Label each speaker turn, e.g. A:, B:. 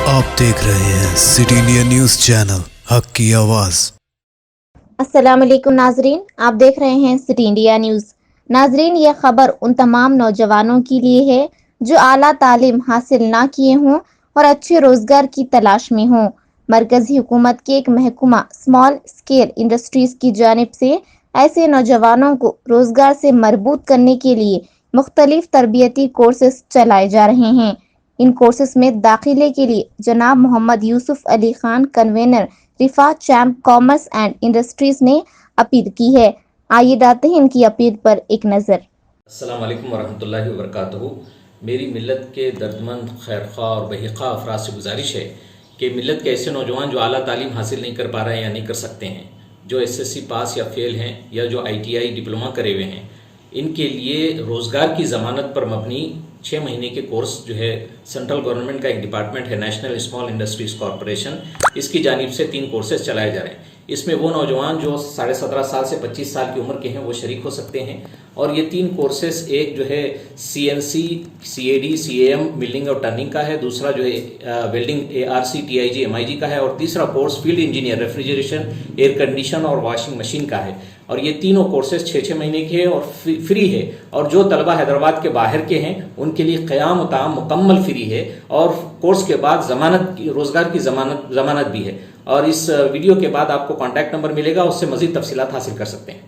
A: آپ دیکھ رہے ہیں سٹی انڈیا نیوز چینل، حق کی آواز۔
B: السلام علیکم ناظرین، آپ دیکھ رہے ہیں سٹی انڈیا نیوز۔ ناظرین، یہ خبر ان تمام نوجوانوں کے لیے ہے جو اعلیٰ تعلیم حاصل نہ کیے ہوں اور اچھے روزگار کی تلاش میں ہوں۔ مرکزی حکومت کے ایک محکمہ اسمال اسکیل انڈسٹریز کی جانب سے ایسے نوجوانوں کو روزگار سے مربوط کرنے کے لیے مختلف تربیتی کورسز چلائے جا رہے ہیں۔ ان کورسز میں داخلے کے لیے جناب محمد یوسف علی خان، کنوینر رفا چیمب کامرس اینڈ انڈسٹریز نے اپیل کی ہے۔ آئیے ڈالتے ہیں ان کی اپیل پر ایک نظر۔
C: السلام علیکم ورحمۃ اللہ وبرکاتہ۔ میری ملت کے دردمند، خیرخواہ اور بحقہ افراد سے گزارش ہے کہ ملت کے ایسے نوجوان جو اعلیٰ تعلیم حاصل نہیں کر پا رہے ہیں یا نہیں کر سکتے ہیں، جو SSC پاس یا فیل ہیں یا جو ITI ڈپلومہ کرے ہوئے ہیں، ان کے لیے روزگار کی ضمانت پر مبنی 6 مہینے کے کورس جو ہے سینٹرل گورنمنٹ کا ایک ڈپارٹمنٹ ہے، نیشنل اسمال انڈسٹریز کارپوریشن، اس کی جانب سے 3 کورسز چلائے جا رہے ہیں۔ اس میں وہ نوجوان جو 17.5 سال سے 25 سال کی عمر کے ہیں وہ شریک ہو سکتے ہیں، اور یہ 3 کورسز ایک جو ہے CNC CAD CAM ملنگ اور ٹرننگ کا ہے، دوسرا جو ہے ویلڈنگ ARC TIG MIG کا ہے، اور تیسرا course field engineer refrigeration air condition اور واشنگ مشین کا ہے۔ اور یہ تینوں کورسز 6 مہینے کے ہیں اور فری ہے، اور جو طلبہ حیدرآباد کے باہر کے ہیں ان کے لیے قیام و طعام مکمل فری ہے، اور کورس کے بعد روزگار کی ضمانت بھی ہے۔ اور اس ویڈیو کے بعد آپ کو کانٹیکٹ نمبر ملے گا، اس سے مزید تفصیلات حاصل کر سکتے ہیں۔